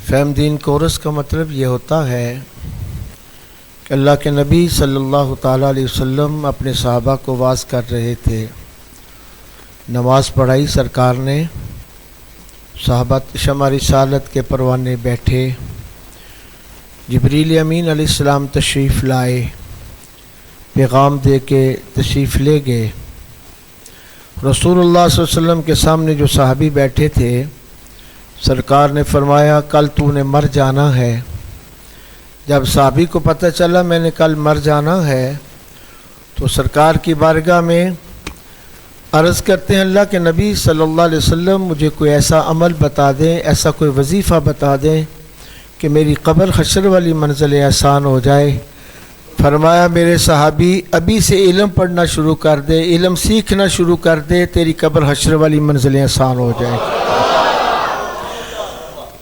فہم then course کا مطلب یہ ہوتا ہے کہ اللہ کے نبی صلی اللہ تعالیٰ علیہ وسلم اپنے صحابہ کو واعظ کر رہے تھے. نماز پڑھائی سرکار نے، صحابہ شمع رسالت کے پروانے بیٹھے، جبریل امین علیہ السلام تشریف لائے، پیغام دے کے تشریف لے گئے. رسول اللہ صلی اللہ علیہ وسلم کے سامنے جو صحابی بیٹھے تھے، سرکار نے فرمایا کل تو نے مر جانا ہے. جب صحابی کو پتہ چلا میں نے کل مر جانا ہے تو سرکار کی بارگاہ میں عرض کرتے ہیں اللہ کے نبی صلی اللہ علیہ وسلم مجھے کوئی ایسا عمل بتا دیں، ایسا کوئی وظیفہ بتا دیں کہ میری قبر حشر والی منزل آسان ہو جائے. فرمایا میرے صحابی ابھی سے علم پڑھنا شروع کر دے، علم سیکھنا شروع کر دے، تیری قبر حشر والی منزلیں آسان ہو جائے.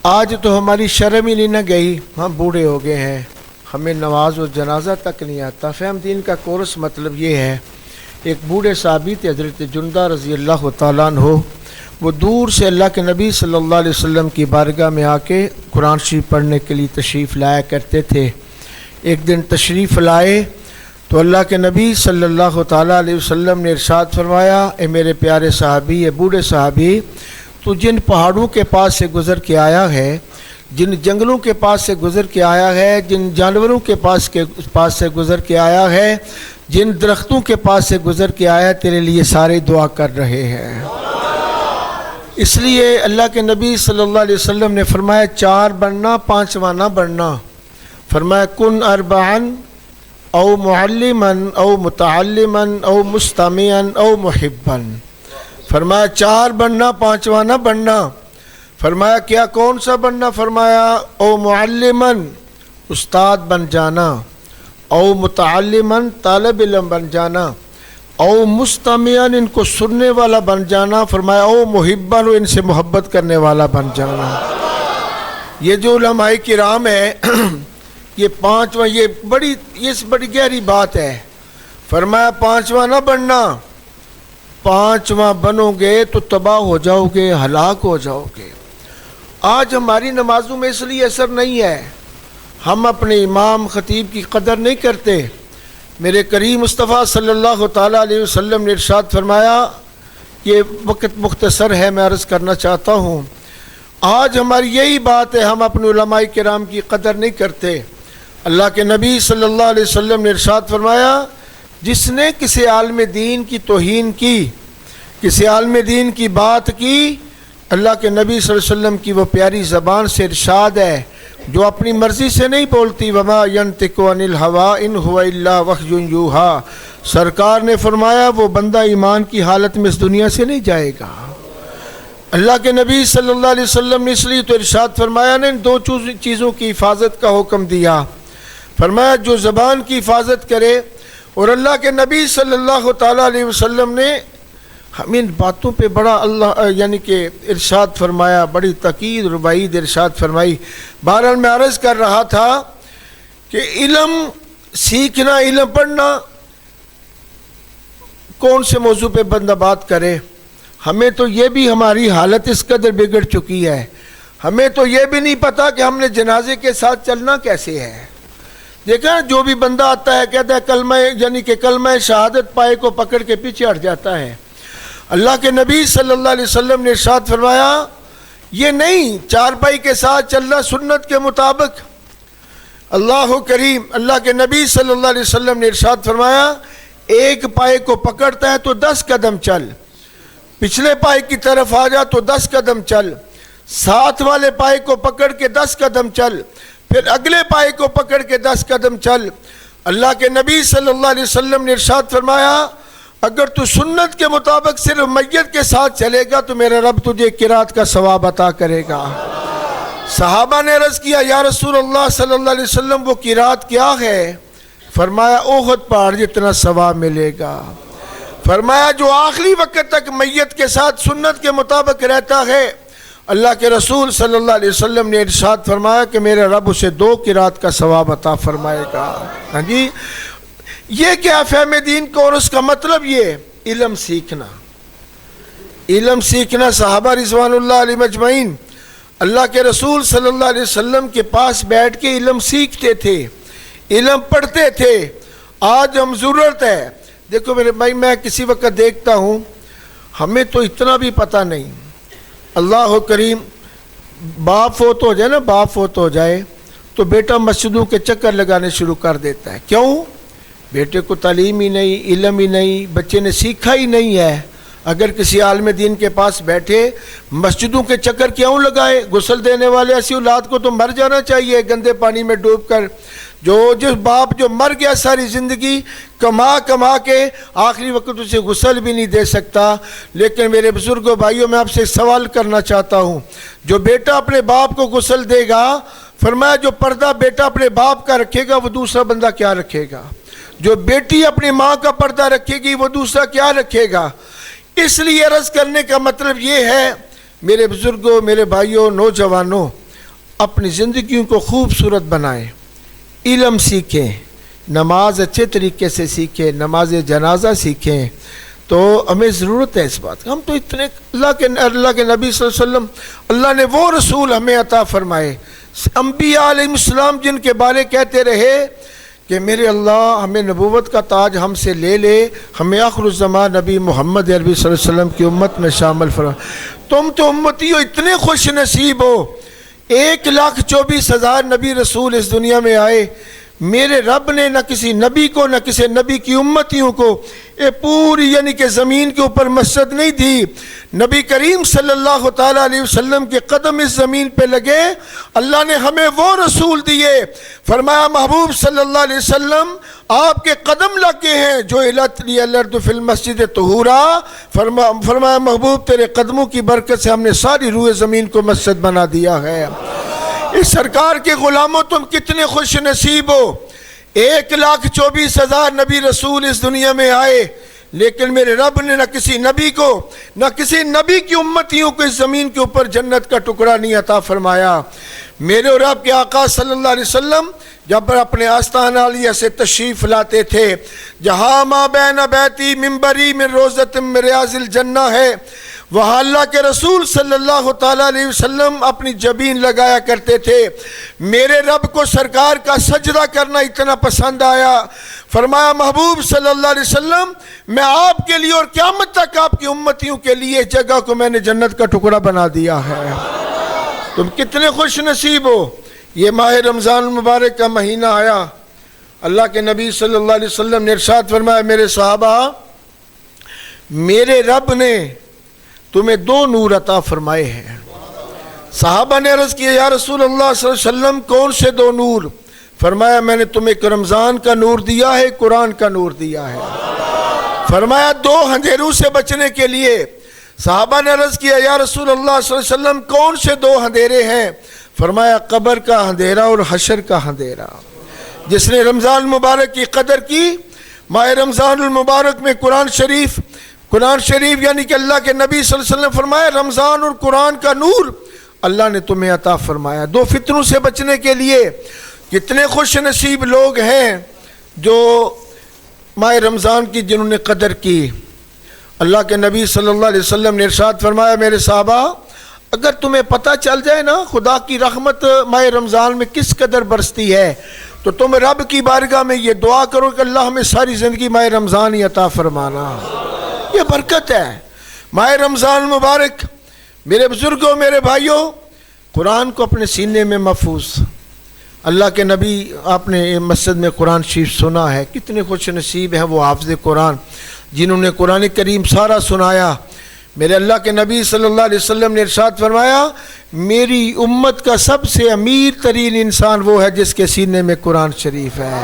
آج تو ہماری شرم ہی نہیں نہ گئی، ہم بوڑھے ہو گئے ہیں، ہمیں نماز و جنازہ تک نہیں آتا. فہم دین کا کورس مطلب یہ ہے. ایک بوڑھے صحابی تھے حضرت جندہ رضی اللہ تعالیٰ عنہ، وہ دور سے اللہ کے نبی صلی اللہ علیہ وسلم کی بارگاہ میں آ کے قرآن شریف پڑھنے کے لیے تشریف لایا کرتے تھے. ایک دن تشریف لائے تو اللہ کے نبی صلی اللہ تعالیٰ علیہ وسلم نے ارشاد فرمایا اے میرے پیارے صحابی، اے بوڑھے صحابی، تو جن پہاڑوں کے پاس سے گزر کے آیا ہے، جن جنگلوں کے پاس سے گزر کے آیا ہے، جن جانوروں کے پاس سے گزر کے آیا ہے، جن درختوں کے پاس سے گزر کے آیا ہے، تیرے لیے سارے دعا کر رہے ہیں. اس لیے اللہ کے نبی صلی اللہ علیہ وسلم نے فرمایا 4 بننا، 5واں نہ بننا. فرمایا کن اربعن او معلمن او متعلمن او مستمعن او محبن. فرمایا 4 بننا، 5واں نہ بننا. فرمایا کیا کون سا بننا؟ فرمایا او معلمن استاد بن جانا، او متعلمن طالب علم بن جانا، او مستمعن ان کو سننے والا بن جانا. فرمایا او محبن ان سے محبت کرنے والا بن جانا. یہ جو علماء کرام ہے یہ 5واں، یہ بڑی گہری بات ہے. فرمایا 5واں نہ بننا، 5واں بنو گے تو تباہ ہو جاؤ گے، ہلاک ہو جاؤ گے. آج ہماری نمازوں میں اس لیے اثر نہیں ہے، ہم اپنے امام خطیب کی قدر نہیں کرتے. میرے کریم مصطفیٰ صلی اللہ تعالیٰ علیہ وسلم نے ارشاد فرمایا، یہ وقت مختصر ہے میں عرض کرنا چاہتا ہوں، آج ہماری یہی بات ہے، ہم اپنے علماء کرام کی قدر نہیں کرتے. اللہ کے نبی صلی اللہ علیہ وسلم نے ارشاد فرمایا جس نے کسی عالم دین کی توہین کی، کسی عالم دین کی بات کی، اللہ کے نبی صلی اللہ علیہ وسلم کی وہ پیاری زبان سے ارشاد ہے جو اپنی مرضی سے نہیں بولتی، وما ینطق عن الہوی ان هو الا وحی یوحی. سرکار نے فرمایا وہ بندہ ایمان کی حالت میں اس دنیا سے نہیں جائے گا. اللہ کے نبی صلی اللہ علیہ وسلم نے اس لیے تو ارشاد فرمایا نے 2 چیزوں کی حفاظت کا حکم دیا. فرمایا جو زبان کی حفاظت کرے، اور اللہ کے نبی صلی اللہ تعالیٰ علیہ وسلم نے ہم ان باتوں پہ بڑا یعنی کہ ارشاد فرمایا، بڑی تاکید اور وعید ارشاد فرمائی. بہرحال میں عرض کر رہا تھا کہ علم سیکھنا، علم پڑھنا، کون سے موضوع پہ بندہ بات کرے. ہمیں تو یہ بھی ہماری حالت اس قدر بگڑ چکی ہے، ہمیں تو یہ بھی نہیں پتا کہ ہم نے جنازے کے ساتھ چلنا کیسے ہے. دیکھا جو بھی بندہ آتا ہے کہتا ہے کلمہ، یعنی کہ کلمہ شہادت پائے کو پکڑ کے پیچھے ہٹ جاتا ہے. اللہ کے نبی صلی اللہ علیہ وسلم نے ارشاد فرمایا یہ نہیں چارپائی کے ساتھ چلنا سنت کے مطابق. اللہ کریم، اللہ کے نبی صلی اللہ علیہ وسلم نے ارشاد فرمایا ایک پائے کو پکڑتا ہے تو 10 قدم چل، پچھلے پائے کی طرف آ جا تو 10 قدم چل، ساتھ والے پائے کو پکڑ کے 10 قدم چل، پھر اگلے پائے کو پکڑ کے 10 قدم چل. اللہ کے نبی صلی اللہ علیہ وسلم نے ارشاد فرمایا اگر تو سنت کے مطابق صرف میت کے ساتھ چلے گا تو میرا رب تجھے قرات کا ثواب عطا کرے گا. صحابہ نے عرض کیا یا رسول اللہ صلی اللہ علیہ وسلم وہ قرات کیا ہے؟ فرمایا احد پہاڑ جتنا ثواب ملے گا. فرمایا جو آخری وقت تک میت کے ساتھ سنت کے مطابق رہتا ہے، اللہ کے رسول صلی اللہ علیہ وسلم نے ارشاد فرمایا کہ میرے رب اسے 2 قرات کا ثواب عطا فرمائے گا. ہاں جی، یہ کیا فہم دین کورس کا مطلب یہ علم سیکھنا. علم سیکھنا صحابہ رضوان اللہ علیہ مجمعین اللہ کے رسول صلی اللہ علیہ وسلم کے پاس بیٹھ کے علم سیکھتے تھے، علم پڑھتے تھے۔ آج ہم ضرورت ہے، دیکھو میرے بھائی، میں کسی وقت دیکھتا ہوں ہمیں تو اتنا بھی پتہ نہیں، اللہ کریم باپ فوت ہو جائے نا، باپ فوت ہو جائے تو بیٹا مسجدوں کے چکر لگانے شروع کر دیتا ہے۔ کیوں؟ بیٹے کو تعلیم ہی نہیں، علم ہی نہیں، بچے نے سیکھا ہی نہیں ہے۔ اگر کسی عالم دین کے پاس بیٹھے، مسجدوں کے چکر کیوں لگائے؟ غسل دینے والے ایسی اولاد کو تو مر جانا چاہیے گندے پانی میں ڈوب کر۔ جس باپ جو مر گیا ساری زندگی کما کے، آخری وقت اسے غسل بھی نہیں دے سکتا۔ لیکن میرے بزرگوں بھائیوں، میں آپ سے سوال کرنا چاہتا ہوں، جو بیٹا اپنے باپ کو غسل دے گا، فرمایا جو پردہ بیٹا اپنے باپ کا رکھے گا وہ دوسرا بندہ کیا رکھے گا؟ جو بیٹی اپنی ماں کا پردہ رکھے گی وہ دوسرا کیا رکھے گا؟ اس لیے عرض کرنے کا مطلب یہ ہے میرے بزرگوں، میرے بھائیوں، نوجوانوں، اپنی زندگیوں کو خوبصورت بنائیں، علم سیکھیں، نماز اچھے طریقے سے سیکھیں، نماز جنازہ سیکھیں۔ تو ہمیں ضرورت ہے اس بات کی۔ ہم تو اتنے اللہ کے نبی صلی اللہ علیہ وسلم، اللہ نے وہ رسول ہمیں عطا فرمائے، انبیاء علیہ السلام جن کے بارے کہتے رہے کہ میرے اللہ ہمیں نبوت کا تاج ہم سے لے لے، ہمیں آخر الزمان نبی محمد عربی صلی اللہ علیہ وسلم کی امت میں شامل فرما۔ تم تو امتی ہو، اتنے خوش نصیب ہو، 1,24,000 نبی رسول اس دنیا میں آئے، میرے رب نے نہ کسی نبی کو، نہ کسی نبی کی امتیوں کو پوری یعنی کہ زمین کے اوپر مسجد نہیں دی۔ نبی کریم صلی اللہ تعالیٰ علیہ وسلم کے قدم اس زمین پہ لگے، اللہ نے ہمیں وہ رسول دیے، فرمایا محبوب صلی اللہ علیہ وسلم آپ کے قدم لگے ہیں جو الت لی الارض فی المسجد طہورا، فرمایا محبوب تیرے قدموں کی برکت سے ہم نے ساری روئے زمین کو مسجد بنا دیا ہے۔ اس سرکار کے غلاموں تم کتنے خوش نصیب ہو، 1,24,000 نبی رسول اس دنیا میں آئے، لیکن میرے رب نے نہ کسی نبی کو، نہ کسی نبی کی امتیوں کو اس زمین کے اوپر جنت کا ٹکڑا نہیں عطا فرمایا۔ میرے اور آپ کے آقا صلی اللہ علیہ وسلم جب اپنے آستانہ عالیہ سے تشریف لاتے تھے، جہاں ما بین بیتی منبری من روضۃ من ریاض الجنہ ہے، وہاں اللہ کے رسول صلی اللہ تعالیٰ علیہ وسلم اپنی جبین لگایا کرتے تھے۔ میرے رب کو سرکار کا سجدہ کرنا اتنا پسند آیا، فرمایا محبوب صلی اللہ علیہ وسلم میں آپ کے لیے اور قیامت تک آپ کی امتیوں کے لیے جگہ کو میں نے جنت کا ٹکڑا بنا دیا ہے۔ تم کتنے خوش نصیب ہو۔ یہ ماہ رمضان المبارک کا مہینہ آیا، اللہ کے نبی صلی اللہ علیہ وسلم نے ارشاد فرمایا میرے صحابہ، میرے رب نے تمہیں 2 نور عطا فرمائے ہیں۔ صحابہ نے عرض کیا یا رسول اللہ صلی اللہ علیہ وسلم کون سے 2 نور؟ فرمایا میں نے تمہیں ایک رمضان کا نور دیا ہے، قرآن کا نور دیا ہے۔ فرمایا 2 اندھیروں سے بچنے کے لیے۔ صحابہ نے عرض کیا یا رسول اللہ صلی اللہ علیہ وسلم کون سے 2 اندھیرے ہیں؟ فرمایا قبر کا اندھیرا اور حشر کا اندھیرا۔ جس نے رمضان المبارک کی قدر کی، ماہ رمضان المبارک میں قرآن شریف یعنی کہ اللہ کے نبی صلی اللہ علیہ وسلم فرمایا رمضان اور قرآن کا نور اللہ نے تمہیں عطا فرمایا 2 فتنوں سے بچنے کے لیے۔ کتنے خوش نصیب لوگ ہیں جو ماہ رمضان کی جنہوں نے قدر کی۔ اللہ کے نبی صلی اللہ علیہ وسلم نے ارشاد فرمایا میرے صحابہ، اگر تمہیں پتہ چل جائے نا خدا کی رحمت ماہ رمضان میں کس قدر برستی ہے، تو تم رب کی بارگاہ میں یہ دعا کرو کہ اللہ ہمیں ساری زندگی ماہ رمضان ہی عطا فرمانا۔ یہ برکت ہے ماہ رمضان المبارک۔ میرے بزرگوں، میرے بھائیوں، قرآن کو اپنے سینے میں محفوظ، اللہ کے نبی آپ نے مسجد میں قرآن شریف سنا ہے، کتنے خوش نصیب ہیں وہ حافظ قرآن جنہوں نے قرآن کریم سارا سنایا۔ میرے اللہ کے نبی صلی اللہ علیہ وسلم نے ارشاد فرمایا میری امت کا سب سے امیر ترین انسان وہ ہے جس کے سینے میں قرآن شریف ہے۔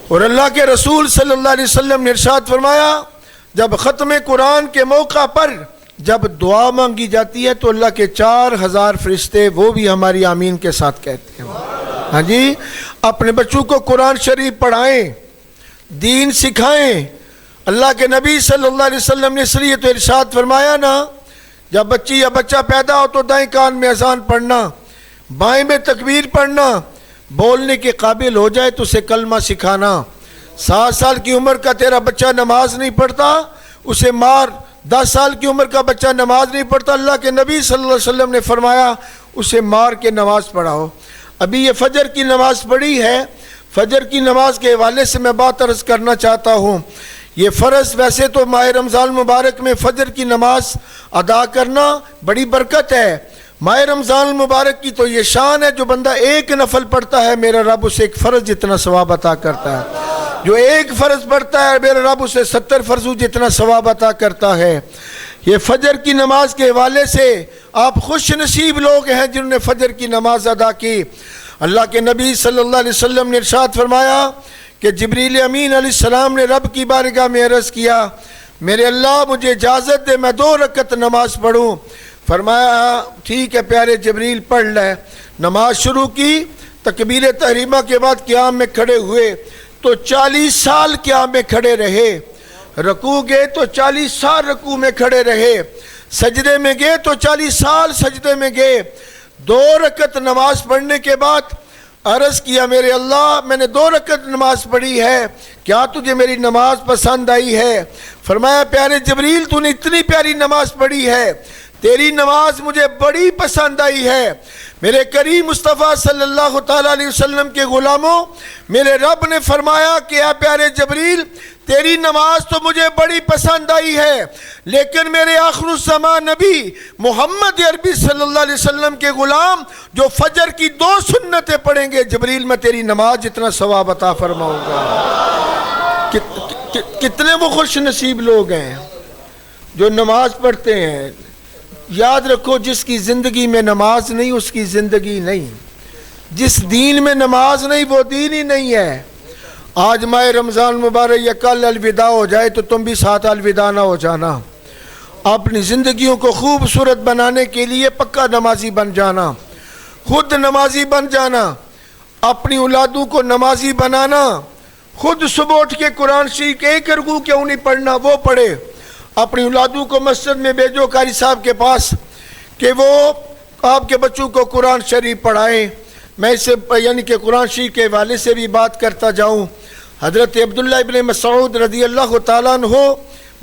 اور اللہ کے رسول صلی اللہ علیہ وسلم نے ارشاد فرمایا جب ختم قرآن کے موقع پر جب دعا مانگی جاتی ہے تو اللہ کے 4,000 فرشتے وہ بھی ہماری آمین کے ساتھ کہتے ہیں۔ ہاں جی، اپنے بچوں کو قرآن شریف پڑھائیں، دین سکھائیں۔ اللہ کے نبی صلی اللہ علیہ وسلم نے اس لیے تو ارشاد فرمایا نا، جب بچی یا بچہ پیدا ہو تو دائیں کان میں اذان پڑھنا، بائیں میں تکبیر پڑھنا، بولنے کے قابل ہو جائے تو اسے کلمہ سکھانا۔ 7 سال کی عمر کا تیرا بچہ نماز نہیں پڑھتا، اسے مار، 10 سال کی عمر کا بچہ نماز نہیں پڑھتا، اللہ کے نبی صلی اللہ علیہ وسلم نے فرمایا اسے مار کے نماز پڑھاؤ۔ ابھی یہ فجر کی نماز پڑھی ہے، فجر کی نماز کے حوالے سے میں بات عرض کرنا چاہتا ہوں۔ یہ فرض، ویسے تو ماہ رمضان مبارک میں فجر کی نماز ادا کرنا بڑی برکت ہے۔ ماہ رمضان المبارک کی تو یہ شان ہے، جو بندہ ایک نفل پڑھتا ہے میرا رب اسے ایک فرض جتنا ثواب عطا کرتا ہے، جو ایک فرض پڑھتا ہے میرا رب اسے 70 فرضوں جتنا ثواب عطا کرتا ہے۔ یہ فجر کی نماز کے حوالے سے آپ خوش نصیب لوگ ہیں جنہوں نے فجر کی نماز ادا کی۔ اللہ کے نبی صلی اللہ علیہ وسلم نے ارشاد فرمایا کہ جبریل امین علیہ السلام نے رب کی بارگاہ میں عرض کیا، میرے اللہ مجھے اجازت دے میں 2 رکعت نماز پڑھوں۔ فرمایا ٹھیک ہے پیارے جبریل پڑھ لے۔ نماز شروع کی، تکبیر تحریمہ کے بعد قیام میں کھڑے ہوئے تو 40 سال قیام میں کھڑے رہے، رکوع گئے تو 40 سال رکوع میں کھڑے رہے، سجدے میں گئے تو 40 سال سجدے میں گئے۔ 2 رکعت نماز پڑھنے کے بعد عرض کیا، میرے اللہ میں نے 2 رکعت نماز پڑھی ہے، کیا تجھے میری نماز پسند آئی ہے؟ فرمایا پیارے جبریل تو نے اتنی پیاری نماز پڑھی ہے، تیری نماز مجھے بڑی پسند آئی ہے۔ میرے کریم مصطفیٰ صلی اللہ تعالیٰ علیہ وسلم کے غلاموں، میرے رب نے فرمایا کہ اے پیارے جبریل تیری نماز تو مجھے بڑی پسند آئی ہے، لیکن میرے آخر الزمان نبی محمد عربی صلی اللہ علیہ وسلم کے غلام جو فجر کی 2 سنتیں پڑھیں گے، جبریل میں تیری نماز جتنا ثواب عطا فرماؤں گا۔ کتنے وہ خوش نصیب لوگ ہیں جو نماز پڑھتے ہیں۔ یاد رکھو جس کی زندگی میں نماز نہیں اس کی زندگی نہیں، جس دین میں نماز نہیں وہ دین ہی نہیں ہے۔ آج ماہ رمضان مبارک یا کل الوداع ہو جائے تو تم بھی ساتھ الوداع نہ ہو جانا، اپنی زندگیوں کو خوبصورت بنانے کے لیے پکا نمازی بن جانا، خود نمازی بن جانا، اپنی اولادوں کو نمازی بنانا، خود صبح اٹھ کے قرآن شریف کے 1 رکوع کیوں نہیں پڑھنا وہ پڑھے، اپنی اولادوں کو مسجد میں بھیجو قاری صاحب کے پاس کہ وہ آپ کے بچوں کو قرآن شریف پڑھائیں۔ میں اسے یعنی کہ قرآن شریف کے حوالے سے بھی بات کرتا جاؤں۔ حضرت عبداللہ ابن مسعود رضی اللہ تعالیٰ عنہ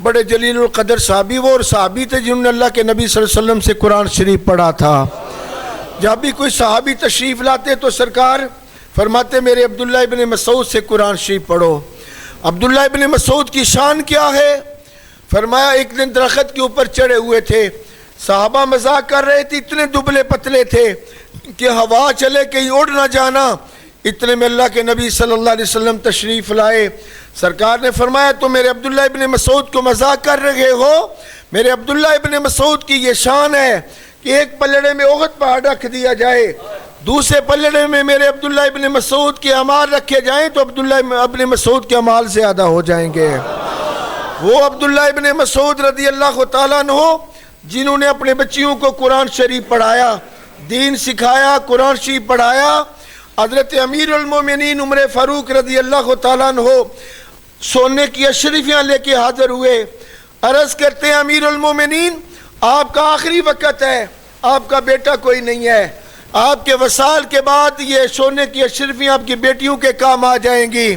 بڑے جلیل القدر صحابی، وہ اور صحابی تھے جنہوں نے اللہ کے نبی صلی اللہ علیہ وسلم سے قرآن شریف پڑھا تھا۔ جب بھی کوئی صحابی تشریف لاتے تو سرکار فرماتے میرے عبداللہ ابن مسعود سے قرآن شریف پڑھو۔ عبداللہ ابن مسعود کی شان کیا ہے؟ فرمایا ایک دن درخت کے اوپر چڑھے ہوئے تھے، صحابہ مذاق کر رہے تھے، اتنے دبلے پتلے تھے کہ ہوا چلے کہیں اڑ نہ جانا۔ اتنے میں اللہ کے نبی صلی اللہ علیہ وسلم تشریف لائے۔ سرکار نے فرمایا تو میرے عبداللہ ابن مسعود کو مذاق کر رہے ہو؟ میرے عبداللہ ابن مسعود کی یہ شان ہے کہ ایک پلڑے میں احد پہاڑ رکھ دیا جائے، دوسرے پلڑے میں میرے عبداللہ ابن مسعود کے اعمال رکھے جائیں تو عبداللہ ابن مسعود کے اعمال زیادہ ہو جائیں گے۔ وہ عبداللہ ابن مسعود رضی اللہ تعالیٰ عنہ جنہوں نے اپنے بچیوں کو قرآن شریف پڑھایا، دین سکھایا، قرآن شریف پڑھایا۔ حضرت امیر المومنین عمر فاروق رضی اللہ تعالیٰ عنہ سونے کی اشرفیاں لے کے حاضر ہوئے، عرض کرتے ہیں امیر المومنین آپ کا آخری وقت ہے، آپ کا بیٹا کوئی نہیں ہے، آپ کے وصال کے بعد یہ سونے کی اشرفیاں آپ کی بیٹیوں کے کام آ جائیں گی۔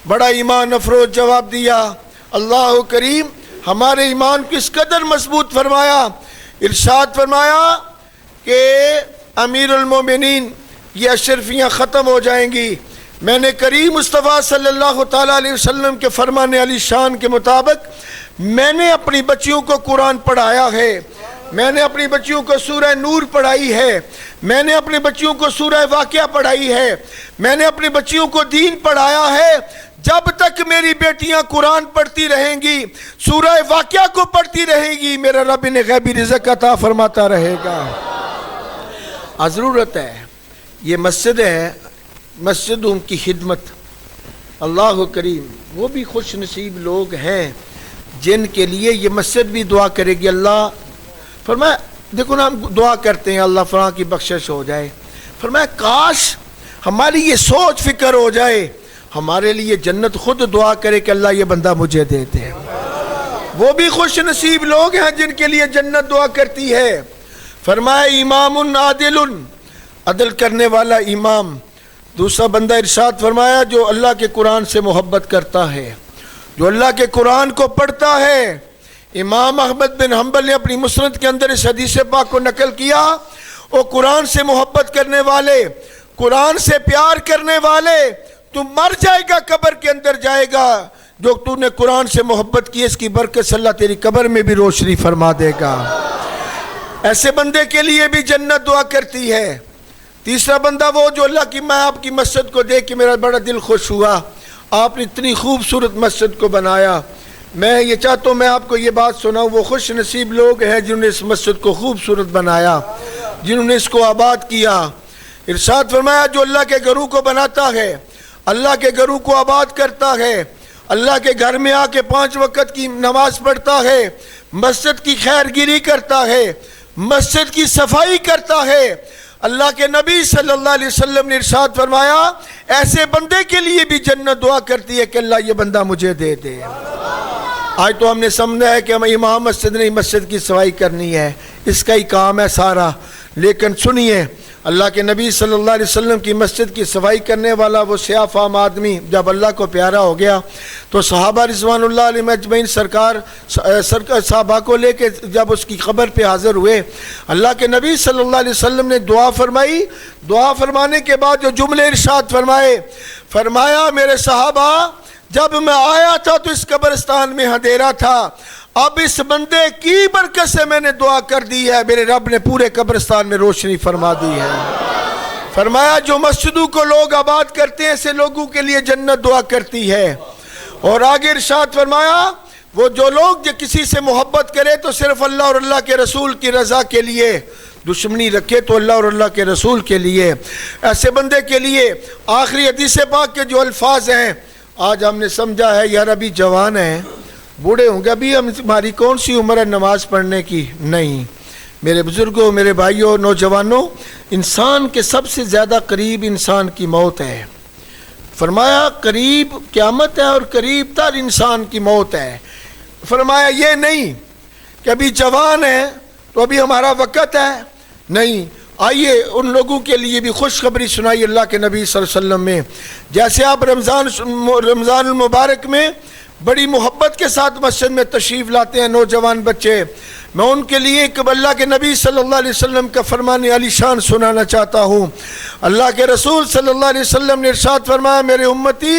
بڑا ایمان افروز جواب دیا۔ اللہ کریم ہمارے ایمان کو اس قدر مضبوط فرمایا، ارشاد فرمایا کہ امیر المومنین یہ اشرفیاں ختم ہو جائیں گی۔ میں نے کریم مصطفیٰ صلی اللہ تعالیٰ علیہ وسلم کے فرمان علی شان کے مطابق میں نے اپنی بچیوں کو قرآن پڑھایا ہے، میں نے اپنی بچیوں کو سورہ نور پڑھائی ہے، میں نے اپنی بچیوں کو سورہ واقعہ پڑھائی ہے، میں نے اپنی بچیوں کو دین پڑھایا ہے۔ جب تک میری بیٹیاں قرآن پڑھتی رہیں گی، سورہ واقعہ کو پڑھتی رہیں گی، میرا رب انہیں غیبی رزق عطا فرماتا رہے گا۔ ضرورت ہے، یہ مسجد ہے، مسجدوں کی خدمت۔ اللہ کریم وہ بھی خوش نصیب لوگ ہیں جن کے لیے یہ مسجد بھی دعا کرے گی۔ اللہ فرمایا دیکھو نا، ہم دعا کرتے ہیں اللہ فلاں کی بخشش ہو جائے، فرمایا کاش ہماری یہ سوچ فکر ہو جائے، ہمارے لیے جنت خود دعا کرے کہ اللہ یہ بندہ مجھے دے دے۔ وہ بھی خوش نصیب لوگ ہیں جن کے لیے جنت دعا کرتی ہے۔ فرمایا امام عادل، عدل کرنے والا امام۔ دوسرا بندہ ارشاد فرمایا جو اللہ کے قرآن سے محبت کرتا ہے، جو اللہ کے قرآن کو پڑھتا ہے۔ امام احمد بن حنبل نے اپنی مسند کے اندر اس حدیث پاک کو نقل کیا، وہ قرآن سے محبت کرنے والے، قرآن سے پیار کرنے والے، تو مر جائے گا قبر کے اندر جائے گا، جو تو نے قرآن سے محبت کی اس کی برکت سے اللہ تیری قبر میں بھی روشنی فرما دے گا۔ ایسے بندے کے لیے بھی جنت دعا کرتی ہے۔ تیسرا بندہ وہ جو اللہ کی، میں آپ کی مسجد کو دیکھ کے میرا بڑا دل خوش ہوا، آپ نے اتنی خوبصورت مسجد کو بنایا، میں یہ چاہتا ہوں میں آپ کو یہ بات سناؤں، وہ خوش نصیب لوگ ہیں جنہوں نے اس مسجد کو خوبصورت بنایا، جنہوں نے اس کو آباد کیا۔ ارشاد فرمایا جو اللہ کے گھروں کو بناتا ہے، اللہ کے گھروں کو آباد کرتا ہے، اللہ کے گھر میں آ کے 5 وقت کی نماز پڑھتا ہے، مسجد کی خیر گیری کرتا ہے، مسجد کی صفائی کرتا ہے، اللہ کے نبی صلی اللہ علیہ وسلم نے ارشاد فرمایا ایسے بندے کے لیے بھی جنت دعا کرتی ہے کہ اللہ یہ بندہ مجھے دے دے۔ آج تو ہم نے سمجھا ہے کہ ہمیں امام مسجد نہیں مسجد کی صفائی کرنی ہے، اس کا ہی کام ہے سارا، لیکن سنیے اللہ کے نبی صلی اللہ علیہ وسلم کی مسجد کی صفائی کرنے والا وہ سیاہ فام آدمی جب اللہ کو پیارا ہو گیا تو صحابہ رضوان اللہ علیہ اجمعین سرکار صحابہ کو لے کے جب اس کی قبر پہ حاضر ہوئے، اللہ کے نبی صلی اللہ علیہ وسلم نے دعا فرمائی، دعا فرمانے کے بعد جو جملے ارشاد فرمائے، فرمایا میرے صحابہ جب میں آیا تھا تو اس قبرستان میں اندھیرا تھا، اب اس بندے کی برکت سے میں نے دعا کر دی ہے، میرے رب نے پورے قبرستان میں روشنی فرما دی ہے۔ فرمایا جو مسجدوں کو لوگ آباد کرتے ہیں ایسے لوگوں کے لیے جنت دعا کرتی ہے۔ اور آگے ارشاد فرمایا وہ جو لوگ جو کسی سے محبت کرے تو صرف اللہ اور اللہ کے رسول کی رضا کے لیے، دشمنی رکھے تو اللہ اور اللہ کے رسول کے لیے، ایسے بندے کے لیے۔ آخری حدیث پاک کے جو الفاظ ہیں، آج ہم نے سمجھا ہے یار ابھی جوان ہیں، بوڑھے ہوں گے، ابھی ہماری کون سی عمر ہے نماز پڑھنے کی؟ نہیں میرے بزرگوں، میرے بھائیوں، نوجوانوں، انسان کے سب سے زیادہ قریب انسان کی موت ہے۔ فرمایا قریب قیامت ہے اور قریب تر انسان کی موت ہے۔ فرمایا یہ نہیں کہ ابھی جوان ہے تو ابھی ہمارا وقت ہے، نہیں، آئیے ان لوگوں کے لیے بھی خوشخبری سنائی اللہ کے نبی صلی اللہ علیہ وسلم میں۔ جیسے آپ رمضان المبارک میں بڑی محبت کے ساتھ مسجد میں تشریف لاتے ہیں نوجوان بچے، میں ان کے لیے ایک اللہ کے نبی صلی اللہ علیہ وسلم کا فرمان علی شان سنانا چاہتا ہوں۔ اللہ کے رسول صلی اللہ علیہ وسلم نے ارشاد فرمایا میرے امتی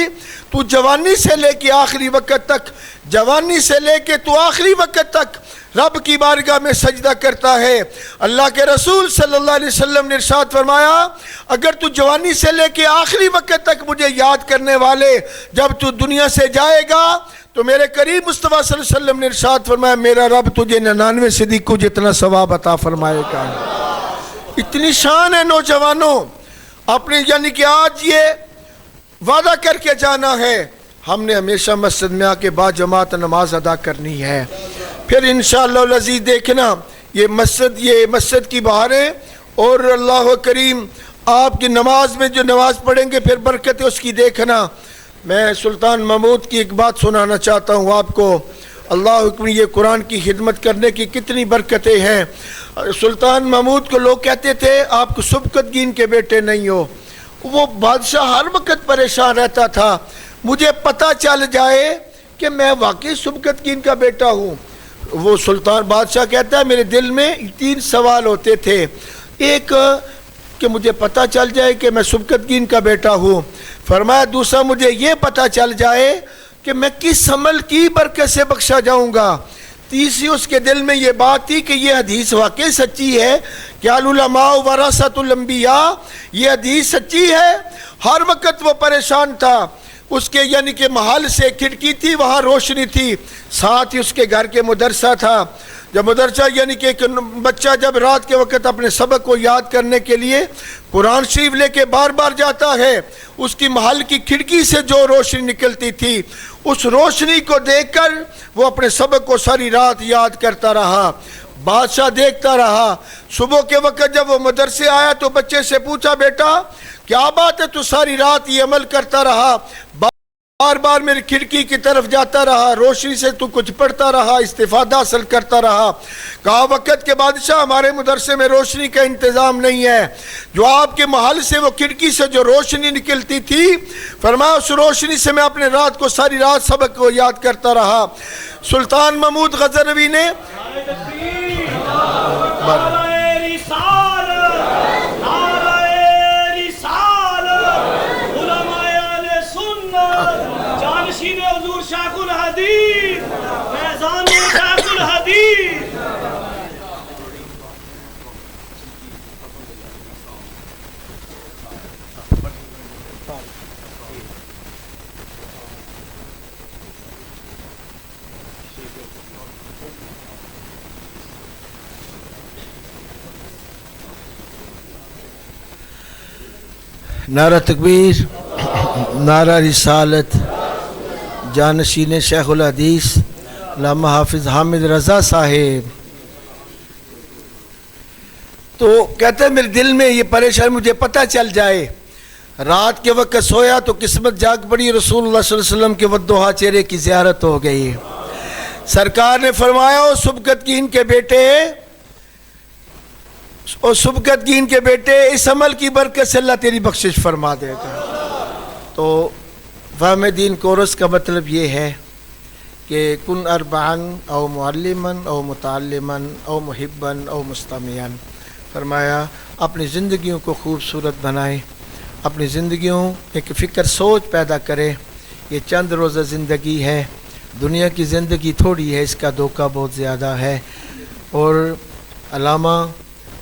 تو جوانی سے لے کے آخری وقت تک، جوانی سے لے کے تو آخری وقت تک رب کی بارگاہ میں سجدہ کرتا ہے۔ اللہ کے رسول صلی اللہ علیہ وسلم نے ارشاد فرمایا اگر تو جوانی سے لے کے آخری وقت تک مجھے یاد کرنے والے جب تو دنیا سے جائے گا تو میرے قریب مصطفیٰ صلی اللہ علیہ وسلم نے ارشاد فرمایا میرا رب تجھے 99 صدیقوں جتنا ثواب عطا فرمائے گا۔ اتنی شان ہے نوجوانوں، اپنے یعنی کہ آج یہ وعدہ کر کے جانا ہے ہم نے ہمیشہ مسجد میں آ کے با جماعت نماز ادا کرنی ہے، پھر انشاءاللہ العزیز دیکھنا یہ مسجد کی بہاریں اور اللہ کریم آپ کی نماز میں جو نماز پڑھیں گے پھر برکت اس کی دیکھنا۔ میں سلطان محمود کی ایک بات سنانا چاہتا ہوں آپ کو، اللہ حکم یہ قرآن کی خدمت کرنے کی کتنی برکتیں ہیں۔ سلطان محمود کو لوگ کہتے تھے آپ کو سبکتگین کے بیٹے نہیں ہو، وہ بادشاہ ہر وقت پریشان رہتا تھا مجھے پتہ چل جائے کہ میں واقعی سبکتگین کا بیٹا ہوں۔ وہ سلطان بادشاہ کہتا ہے میرے دل میں 3 سوال ہوتے تھے، ایک کہ مجھے پتہ چل جائے کہ میں سبکتگین کا بیٹا ہوں، فرمایا دوسرا مجھے یہ پتہ چل جائے کہ میں کس عمل کی برکت سے بخشا جاؤں گا، تیسری اس کے دل میں یہ بات تھی کہ یہ حدیث واقعی سچی ہے کہ العلماء ورثۃ الانبیاء، یہ حدیث سچی ہے۔ ہر وقت وہ پریشان تھا، اس کے یعنی کہ محل سے کھڑکی تھی وہاں روشنی تھی، ساتھ ہی اس کے گھر کے مدرسہ تھا، جب مدرسہ یعنی کہ ایک بچہ جب رات کے وقت اپنے سبق کو یاد کرنے کے لیے قرآن شریف لے کے بار بار جاتا ہے، اس کی محل کی کھڑکی سے جو روشنی نکلتی تھی اس روشنی کو دیکھ کر وہ اپنے سبق کو ساری رات یاد کرتا رہا۔ بادشاہ دیکھتا رہا، صبح کے وقت جب وہ مدرسے آیا تو بچے سے پوچھا بیٹا کیا بات ہے تو ساری رات یہ عمل کرتا رہا؟ بار بار میری کھڑکی کی طرف جاتا رہا، روشنی سے تو کچھ پڑھتا رہا، استفادہ حاصل کرتا رہا۔ کہا وقت کے بادشاہ ہمارے مدرسے میں روشنی کا انتظام نہیں ہے، جو آپ کے محل سے وہ کھڑکی سے جو روشنی نکلتی تھی، فرمایا اس روشنی سے میں اپنے رات کو ساری رات سبق کو یاد کرتا رہا۔ سلطان محمود غزنوی نے نعرہ تکبیر، نعرہ رسالت، جانشین شیخ الحدیث علامہ حافظ حامد رضا صاحب۔ تو کہتے ہیں میرے دل میں یہ پریشان، مجھے پتہ چل جائے رات کے وقت سویا تو قسمت جاگ پڑی، رسول اللہ صلی اللہ علیہ وسلم کے ودوہا چہرے کی زیارت ہو گئی۔ سرکار نے فرمایا او سبکت کی ان کے بیٹے اس عمل کی برکت سے اللہ تیری بخشش فرما دے گا۔ تو فہم دین کورس کا مطلب یہ ہے کہ کن اربعن او معلمن او متعلمن او محبن او مستمعن، فرمایا اپنی زندگیوں کو خوبصورت بنائیں، اپنی زندگیوں ایک فکر سوچ پیدا کرے۔ یہ چند روزہ زندگی ہے، دنیا کی زندگی تھوڑی ہے، اس کا دھوکہ بہت زیادہ ہے۔ اور علامہ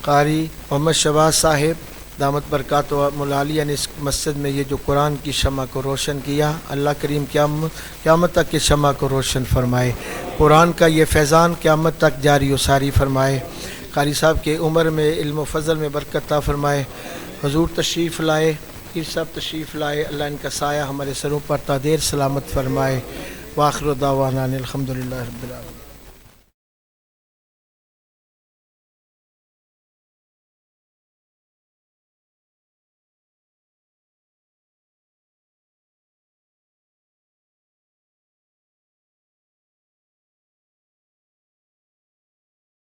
قاری محمد شہباز صاحب دامت برکاتہ العالیہ نے اس مسجد میں یہ جو قرآن کی شمع کو روشن کیا، اللہ کریم قیامت تک کی شمع کو روشن فرمائے، قرآن کا یہ فیضان قیامت تک جاری و ساری فرمائے، قاری صاحب کے عمر میں علم و فضل میں برکت عطا فرمائے۔ حضور تشریف لائے، پیر صاحب تشریف لائے، اللہ ان کا سایہ ہمارے سروں پر تا دیر سلامت فرمائے۔ وآخر دعوانا الحمدللہ رب العالمین۔